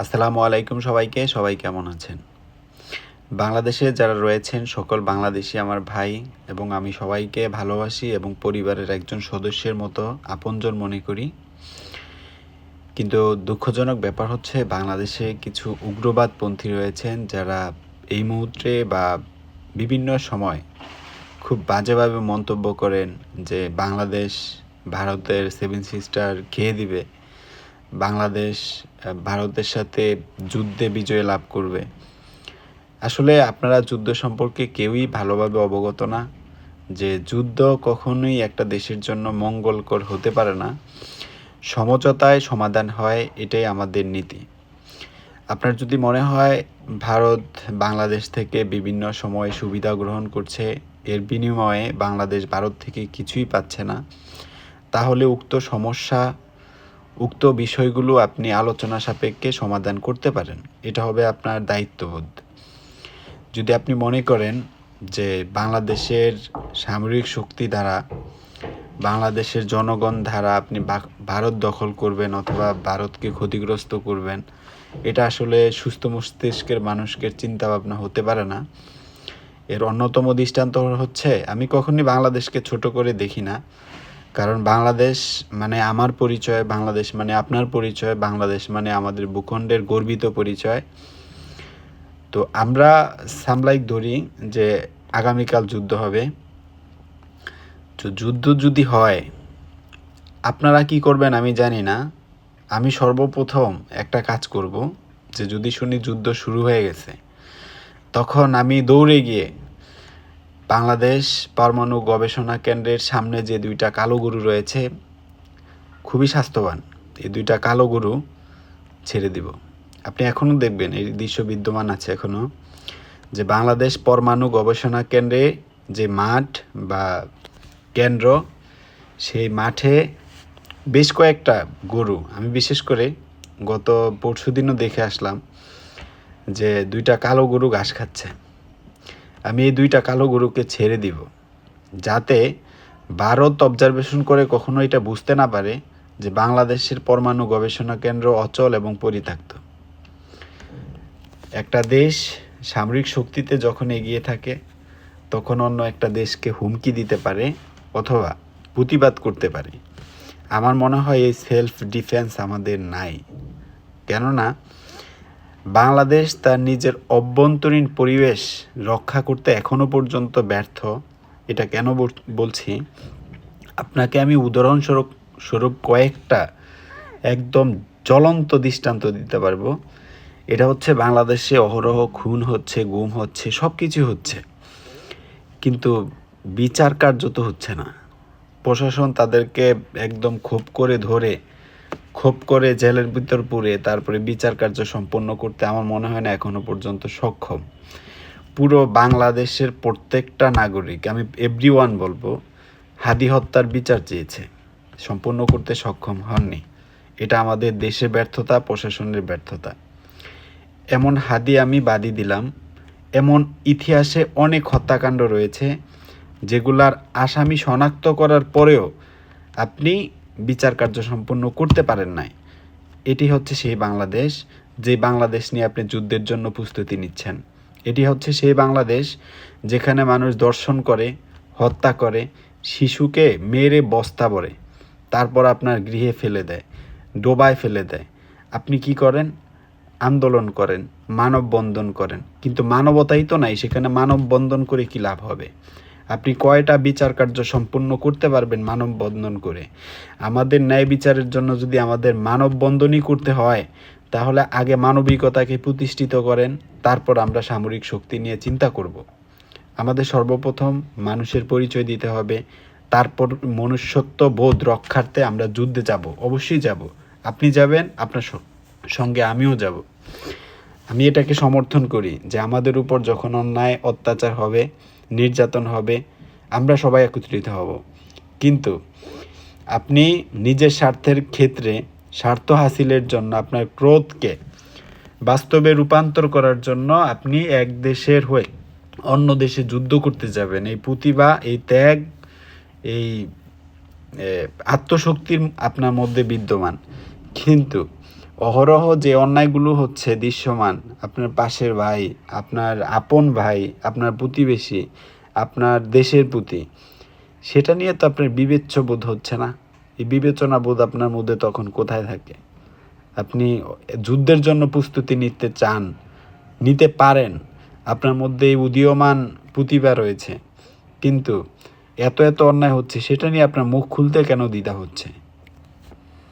আসসালামু আলাইকুম সবাইকে। সবাই কেমন আছেন? বাংলাদেশে যারা রয়েছেন সকল বাংলাদেশী আমার ভাই এবং আমি সবাইকে ভালোবাসি এবং পরিবারের একজন সদস্যের মতো আপনজন মনে করি। কিন্তু দুঃখজনক ব্যাপার হচ্ছে বাংলাদেশে কিছু উগ্রবাদপন্থী রয়েছেন যারা এই মুহূর্তে বা বিভিন্ন সময় খুব বাজেভাবে মন্তব্য করেন যে বাংলাদেশ ভারতের সেভেন সিস্টার খেয়ে দিবে। বাংলাদেশ ভারতের সাথে যুদ্ধে বিজয় লাভ করবে। আসলে আপনারা যুদ্ধ সম্পর্কে কেউই ভালোভাবে অবগত না, যে যুদ্ধ কখনোই একটা দেশের জন্য মঙ্গলকর হতে পারে না। সমঝোতায় সমাধান হয়, এটাই আমাদের নীতি। আপনার যদি মনে হয় ভারত বাংলাদেশ থেকে বিভিন্ন সময়ে সুবিধা গ্রহণ করছে, এর বিনিময়ে বাংলাদেশ ভারত থেকে কিছুই পাচ্ছে না, তাহলে উক্ত বিষয়গুলো আপনি আলোচনা সাপেক্ষে সমাধান করতে পারেন। এটা হবে আপনার দায়িত্ববোধ। যদি আপনি মনে করেন যে বাংলাদেশের সামরিক শক্তি দ্বারা, বাংলাদেশের জনগণ দ্বারা আপনি ভারত দখল করবেন অথবা ভারতকে ক্ষতিগ্রস্ত করবেন, এটা আসলে সুস্থ মস্তিষ্কের মানুষের চিন্তাভাবনা হতে পারে না। এর অন্যতম দৃষ্টান্ত হচ্ছে, আমি কখনই বাংলাদেশকে ছোট করে দেখি না, কারণ বাংলাদেশ মানে আমার পরিচয়, বাংলাদেশ মানে আপনার পরিচয়, বাংলাদেশ মানে আমাদের ভূখণ্ডের গর্বিত পরিচয়। তো আমরা সামলাইক ধরি যে আগামীকাল যুদ্ধ হবে। তো যুদ্ধ যদি হয় আপনারা কি করবেন আমি জানি না। আমি সর্বপ্রথম একটা কাজ করব, যে যদি শুনি যুদ্ধ শুরু হয়ে গেছে, তখন আমি দৌড়ে গিয়ে বাংলাদেশ পরমাণু গবেষণা কেন্দ্রের সামনে যে দুইটা কালো গরু রয়েছে, খুবই স্বাস্থ্যবান, এই দুইটা কালো গরু ছেড়ে দিব। আপনি এখনও দেখবেন এই দৃশ্য বিদ্যমান আছে এখনও, যে বাংলাদেশ পরমাণু গবেষণা কেন্দ্রে যে মাঠ বা কেন্দ্র, সেই মাঠে বেশ কয়েকটা গরু, আমি বিশেষ করে গত পরশুদিনও দেখে আসলাম যে দুইটা কালো গরু ঘাস খাচ্ছে। আমি এই দুইটা কালো গরুকে ছেড়ে দিব, যাতে ভারত অবজারভেশন করে কখনো এটা বুঝতে না পারে যে বাংলাদেশের পরমাণু গবেষণা কেন্দ্র অচল এবং পরিত্যক্ত। একটা দেশ সামরিক শক্তিতে যখন এগিয়ে থাকে, তখন অন্য একটা দেশকে হুমকি দিতে পারে অথবা প্রতিবাদ করতে পারে। আমার মনে হয় এই সেলফ ডিফেন্স আমাদের নাই। কেননা বাংলাদেশ তার নিজের অভ্যন্তরীণ পরিবেশ রক্ষা করতে এখনও পর্যন্ত ব্যর্থ। এটা কেন বলছি, আপনাকে আমি উদাহরণস্বরূপ কয়েকটা একদম জ্বলন্ত দৃষ্টান্ত দিতে পারবো। এটা হচ্ছে বাংলাদেশে অহরহ খুন হচ্ছে, গুম হচ্ছে, সব কিছু হচ্ছে, কিন্তু বিচার কার্য তো হচ্ছে না। প্রশাসন তাদেরকে একদম খোপ করে জেলের ভিতর পুরে তারপরে বিচার কার্য সম্পন্ন করতে আমার মনে হয় না এখনো পর্যন্ত সক্ষম। পুরো বাংলাদেশের প্রত্যেকটা নাগরিক, আমি এভরিওয়ান বলবো, হাদি হত্যার বিচার চেয়েছে, সম্পন্ন করতে সক্ষম হননি। এটা আমাদের দেশের ব্যর্থতা, প্রশাসনের ব্যর্থতা। এমন হাদি আমি বাদই দিলাম, এমন ইতিহাসে অনেক হত্যাকাণ্ড রয়েছে যেগুলার আসামি শনাক্ত করার পরেও আপনি বিচার কার্য সম্পন্ন করতে পারেন নাই। এটি হচ্ছে সেই বাংলাদেশ, যে বাংলাদেশ নিয়ে আপনি যুদ্ধের জন্য প্রস্তুতি নিচ্ছেন। এটি হচ্ছে সেই বাংলাদেশ যেখানে মানুষ দর্শন করে, হত্যা করে, শিশুকে মেরে বস্তা ভরে তারপর আপনার গৃহে ফেলে দেয়, ডোবায় ফেলে দেয়। আপনি কি করেন? আন্দোলন করেন, মানববন্ধন করেন, কিন্তু মানবতাই তো নাই সেখানে। মানববন্ধন করে কি লাভ হবে? আপনি কয়টা বিচার কার্য সম্পূর্ণ করতে পারবেন মানববন্ধন করে? আমাদের ন্যায় বিচারের জন্য যদি আমাদের মানববন্ধনই করতে হয়, তাহলে আগে মানবিকতাকে প্রতিষ্ঠিত করেন, তারপর আমরা সামরিক শক্তি নিয়ে চিন্তা করব। আমাদের সর্বপ্রথম মানুষের পরিচয় দিতে হবে, তারপর মনুষ্যত্ব বোধ রক্ষার্থে আমরা যুদ্ধে যাব, অবশ্যই যাব। আপনি যাবেন, আপনার সঙ্গে আমিও যাব। আমি এটাকে সমর্থন করি যে আমাদের উপর যখন অন্যায় অত্যাচার হবে, নির্যাতন হবে, আমরা সবাই একত্রিত হব। কিন্তু আপনি নিজের স্বার্থের ক্ষেত্রে স্বার্থ হাসিলের জন্য আপনার ক্রোধকে বাস্তবে রূপান্তর করার জন্য আপনি এক দেশের হয়ে অন্য দেশে যুদ্ধ করতে যাবেন। এই প্রতিভা, এই ত্যাগ, এই আত্মশক্তির আপনার মধ্যে বিদ্যমান, কিন্তু অহরহ যে অন্যায়গুলো হচ্ছে দৃশ্যমান, আপনার পাশের ভাই, আপনার আপন ভাই, আপনার প্রতিবেশী, আপনার দেশের প্রতি, সেটা নিয়ে তো আপনার বিবেচ্য বোধ হচ্ছে না। এই বিবেচনা বোধ আপনার মধ্যে তখন কোথায় থাকে? আপনি যুদ্ধের জন্য প্রস্তুতি নিতে চান, নিতে পারেন, আপনার মধ্যে এই উদীয়মান প্রতিভা রয়েছে, কিন্তু এত এত অন্যায় হচ্ছে সেটা নিয়ে আপনার মুখ খুলতে কেন দ্বিধা হচ্ছে?